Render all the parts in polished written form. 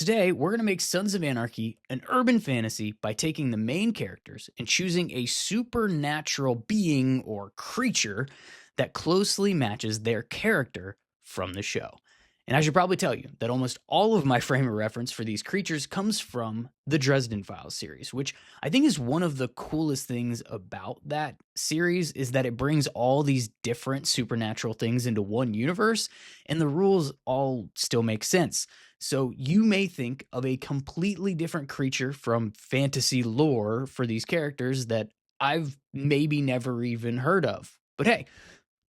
Today, we're going to make Sons of Anarchy an urban fantasy by taking the main characters and choosing a supernatural being or creature that closely matches their character from the show. And I should probably tell you that almost all of my frame of reference for these creatures comes from the Dresden Files series, which I think is one of the coolest things about that series is that it brings all these different supernatural things into one universe and the rules all still make sense. So you may think of a completely different creature from fantasy lore for these characters that I've maybe never even heard of. But hey,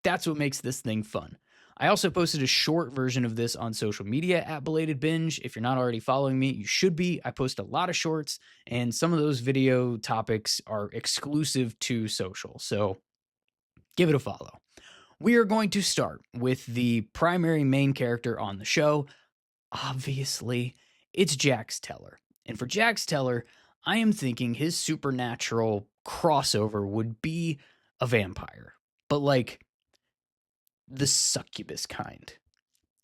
that's what makes this thing fun. I also posted a short version of this on social media at Belated Binge. If you're not already following me, you should be. I post a lot of shorts, and some of those video topics are exclusive to social. So give it a follow. We are going to start with the primary main character on the show. Obviously, it's Jax Teller. And for Jax Teller, I am thinking his supernatural crossover would be a vampire, but like the succubus kind.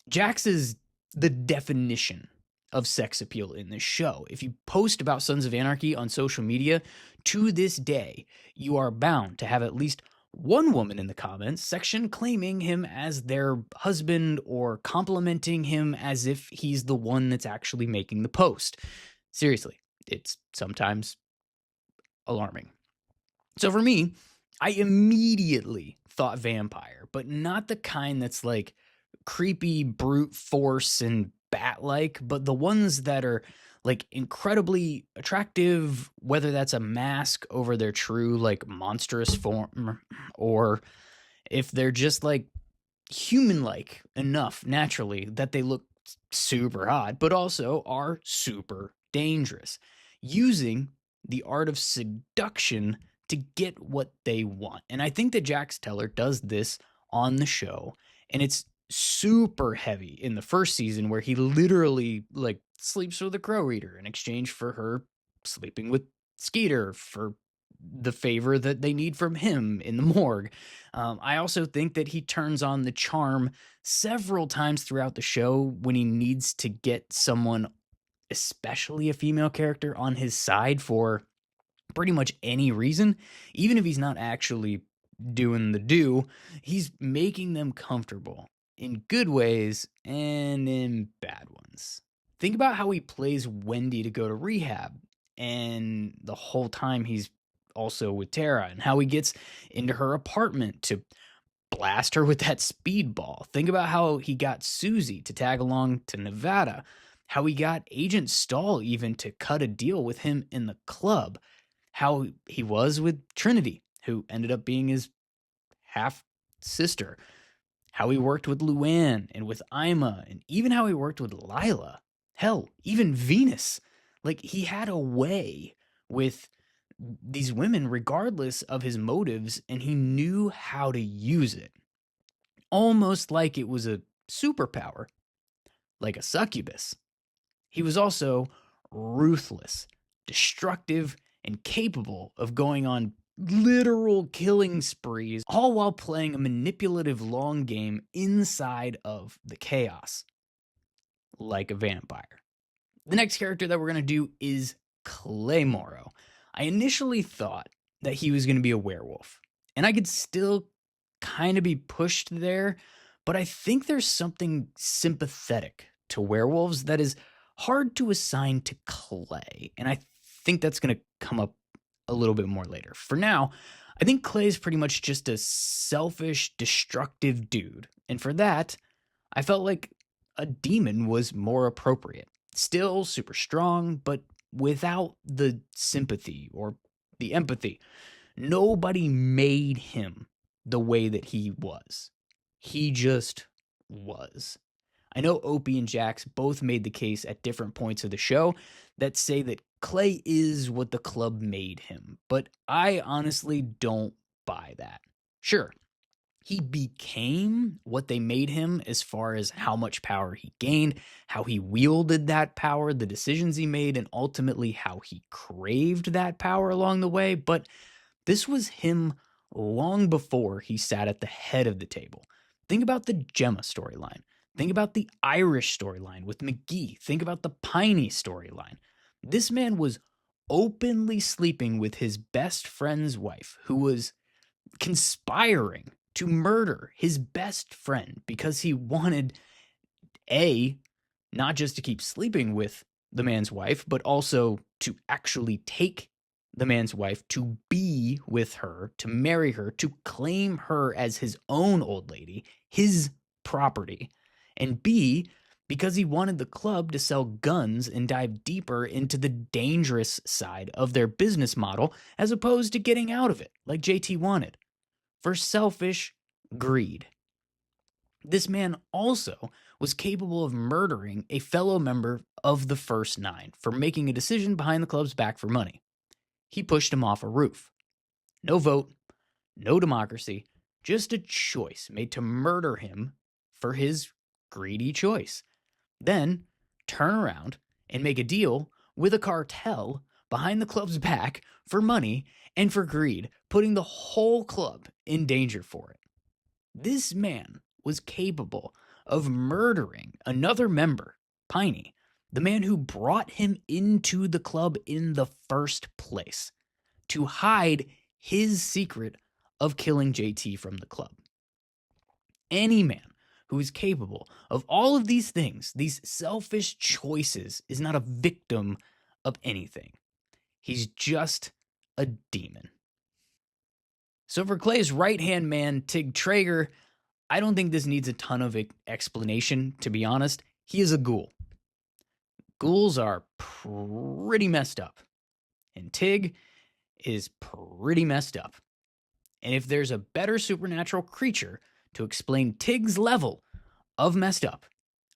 Jax is the definition of sex appeal in this show. If you post about Sons of Anarchy on social media, to this day, you are bound to have at least one woman in the comments section claiming him as their husband or complimenting him as if he's the one that's actually making the post. Seriously, it's sometimes alarming. So for me, I immediately thought vampire, but not the kind that's like creepy brute force and bat-like, but the ones that are like incredibly attractive, whether that's a mask over their true like monstrous form or if they're just like human-like enough naturally that they look super hot, but also are super dangerous, using the art of seduction to get what they want. And I think that Jax Teller does this on the show, and it's super heavy in the first season where he literally like sleeps with a crow reader in exchange for her sleeping with Skeeter for the favor that they need from him in the morgue. I also think that he turns on the charm several times throughout the show when he needs to get someone, especially a female character, on his side for pretty much any reason. Even if he's not actually doing the do, he's making them comfortable in good ways and in bad ones. Think about how he plays Wendy to go to rehab, and the whole time he's also with Tara, and how he gets into her apartment to blast her with that speedball. Think about how he got Susie to tag along to Nevada, how he got Agent Stahl even to cut a deal with him in the club, how he was with Trinity, who ended up being his half sister, how he worked with Luann and with Ima, and even how he worked with Lila. Hell, even Venus. Like, he had a way with these women regardless of his motives, and he knew how to use it. Almost like it was a superpower, like a succubus. He was also ruthless, destructive, and capable of going on literal killing sprees, all while playing a manipulative long game inside of the chaos, like a vampire. The next character that we're going to do is Teller-Morrow. I initially thought that he was going to be a werewolf, and I could still kind of be pushed there, but I think there's something sympathetic to werewolves that is hard to assign to Clay, and I think that's going to come up a little bit more later. For now, I think Clay is pretty much just a selfish, destructive dude, and for that, I felt like a demon was more appropriate. Still super strong, but without the sympathy or the empathy. Nobody made him the way that he was. He just was. I know Opie and Jax both made the case at different points of the show that say that Clay is what the club made him, but I honestly don't buy that. Sure, he became what they made him as far as how much power he gained, how he wielded that power, the decisions he made, and ultimately how he craved that power along the way. But this was him long before he sat at the head of the table. Think about the Gemma storyline. Think about the Irish storyline with McGee. Think about the Piney storyline. This man was openly sleeping with his best friend's wife, who was conspiring to murder his best friend because he wanted A, not just to keep sleeping with the man's wife, but also to actually take the man's wife, to be with her, to marry her, to claim her as his own old lady, his property. And B, because he wanted the club to sell guns and dive deeper into the dangerous side of their business model as opposed to getting out of it like JT wanted. For selfish greed. This man also was capable of murdering a fellow member of the First Nine for making a decision behind the club's back for money. He pushed him off a roof. No vote, no democracy, just a choice made to murder him for his greedy choice. Then turn around and make a deal with a cartel behind the club's back for money and for greed, putting the whole club in danger for it. This man was capable of murdering another member, Piney, the man who brought him into the club in the first place, to hide his secret of killing JT from the club. Any man who is capable of all of these things, these selfish choices, is not a victim of anything. He's just a demon. So for Clay's right-hand man, Tig Trager, I don't think this needs a ton of explanation, to be honest. He is a ghoul. Ghouls are pretty messed up. And Tig is pretty messed up. And if there's a better supernatural creature to explain Tig's level of messed up,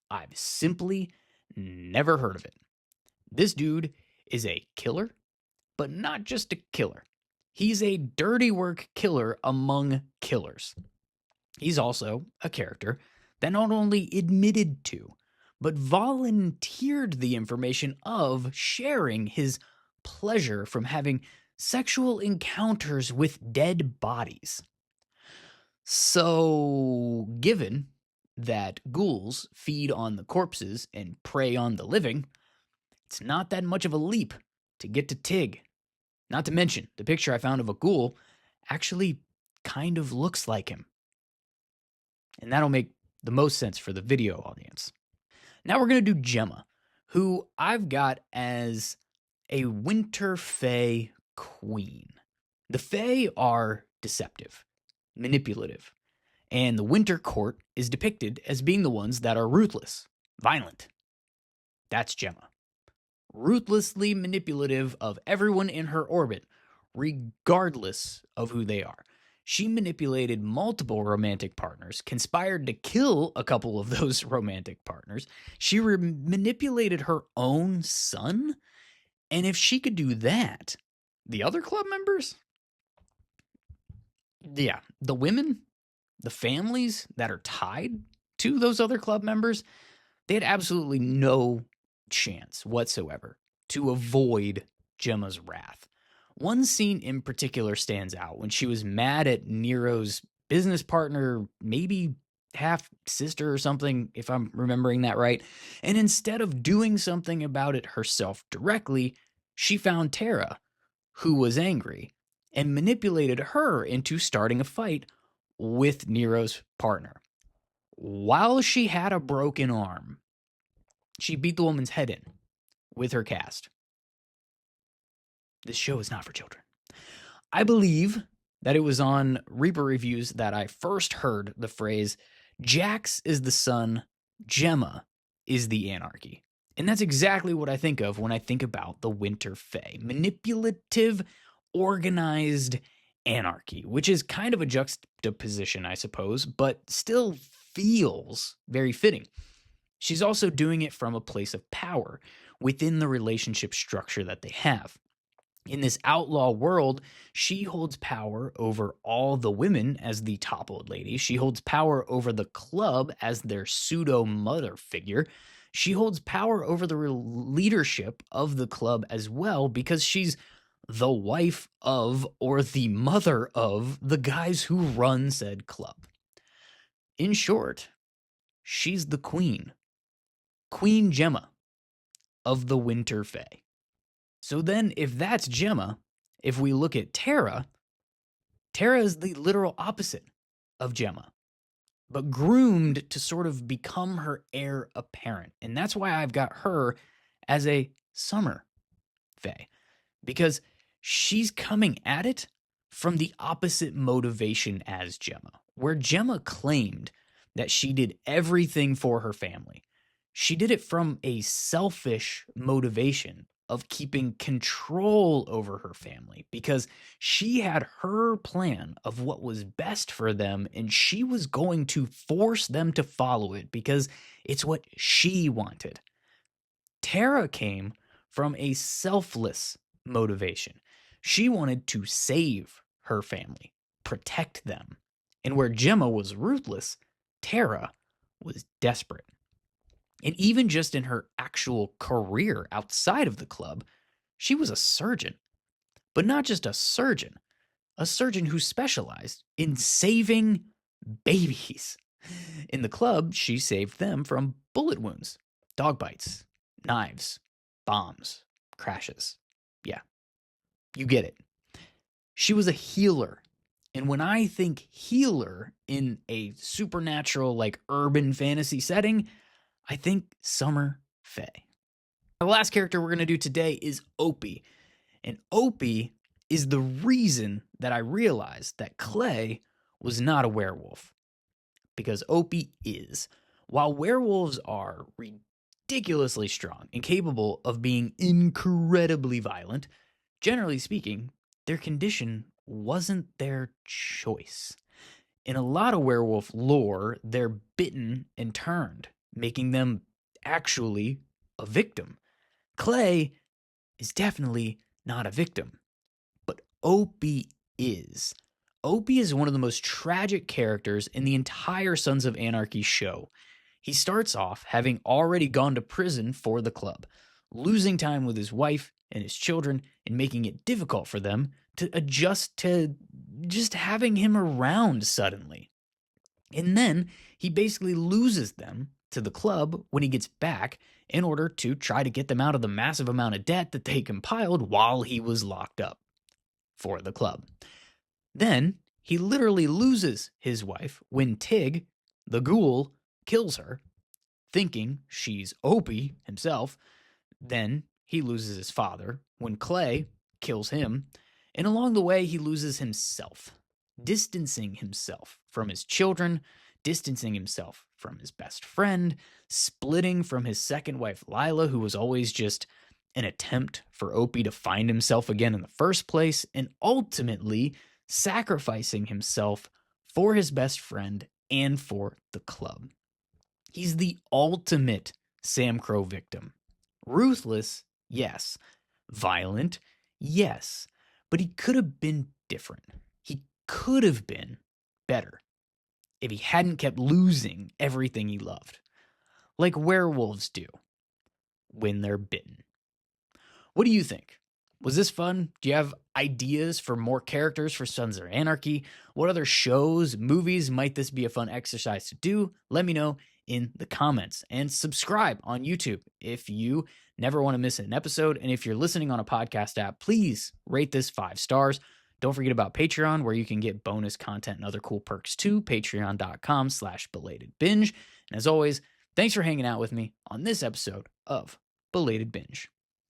I've simply never heard of it. This dude is a killer, but not just a killer. He's a dirty work killer among killers. He's also a character that not only admitted to, but volunteered the information of sharing his pleasure from having sexual encounters with dead bodies. So, given that ghouls feed on the corpses and prey on the living, it's not that much of a leap to get to Tig. Not to mention, the picture I found of a ghoul actually kind of looks like him. And that'll make the most sense for the video audience. Now we're going to do Gemma, who I've got as a Winter Fae queen. The Fae are deceptive, manipulative, and the Winter Court is depicted as being the ones that are ruthless, violent. That's Gemma. Ruthlessly manipulative of everyone in her orbit, regardless of who they are. She manipulated multiple romantic partners, conspired to kill a couple of those romantic partners. She manipulated her own son. And if she could do that, the other club members? Yeah, the women, the families that are tied to those other club members, they had absolutely no chance whatsoever to avoid Gemma's wrath. One scene in particular stands out when she was mad at Nero's business partner, maybe half sister or something, if I'm remembering that right. And instead of doing something about it herself directly, she found Tara, who was angry, and manipulated her into starting a fight with Nero's partner. While she had a broken arm, she beat the woman's head in with her cast. This show is not for children. I believe that it was on Reaper Reviews that I first heard the phrase, Jax is the sun, Gemma is the anarchy. And that's exactly what I think of when I think about the Winter Fae. Manipulative, organized anarchy, which is kind of a juxtaposition, I suppose, but still feels very fitting. She's also doing it from a place of power within the relationship structure that they have. In this outlaw world, she holds power over all the women as the top old lady. She holds power over the club as their pseudo mother figure. She holds power over the leadership of the club as well because she's the wife of or the mother of the guys who run said club. In short, she's the queen, Queen Gemma of the Winter Fae. So then, if that's Gemma, if we look at Terra, Terra is the literal opposite of Gemma, but groomed to sort of become her heir apparent. And that's why I've got her as a summer fae, because she's coming at it from the opposite motivation as Gemma, where Gemma claimed that she did everything for her family. She did it from a selfish motivation of keeping control over her family because she had her plan of what was best for them and she was going to force them to follow it because it's what she wanted. Tara came from a selfless motivation. She wanted to save her family, protect them. And where Gemma was ruthless, Tara was desperate. And even just in her actual career outside of the club, she was a surgeon. But not just a surgeon who specialized in saving babies. In the club, she saved them from bullet wounds, dog bites, knives, bombs, crashes. Yeah, you get it. She was a healer. And when I think healer in a supernatural, like urban fantasy setting, I think Summer Fae. The last character we're going to do today is Opie. And Opie is the reason that I realized that Clay was not a werewolf. Because Opie is. While werewolves are ridiculously strong and capable of being incredibly violent, generally speaking, their condition wasn't their choice. In a lot of werewolf lore, they're bitten and turned, making them actually a victim. Clay is definitely not a victim, but Opie is. Opie is one of the most tragic characters in the entire Sons of Anarchy show. He starts off having already gone to prison for the club, losing time with his wife and his children and making it difficult for them to adjust to just having him around suddenly. And then he basically loses them to the club when he gets back in order to try to get them out of the massive amount of debt that they compiled while he was locked up for the club. Then he literally loses his wife when Tig, the ghoul, kills her, thinking she's Opie himself. Then he loses his father when Clay kills him. And along the way, he loses himself, distancing himself from his children, distancing himself from his best friend, splitting from his second wife, Lila, who was always just an attempt for Opie to find himself again in the first place, and ultimately sacrificing himself for his best friend and for the club. He's the ultimate SAMCRO victim. Ruthless, yes. Violent, yes. But he could have been different. He could have been better if he hadn't kept losing everything he loved, like werewolves do when they're bitten. What do you think? Was this fun? Do you have ideas for more characters for Sons of Anarchy? What other shows, movies might this be a fun exercise to do? Let me know in the comments and subscribe on YouTube if you never want to miss an episode. And if you're listening on a podcast app, please rate this 5 stars. Don't forget about Patreon, where you can get bonus content and other cool perks too. Patreon.com/belatedbinge. And as always, thanks for hanging out with me on this episode of Belated Binge.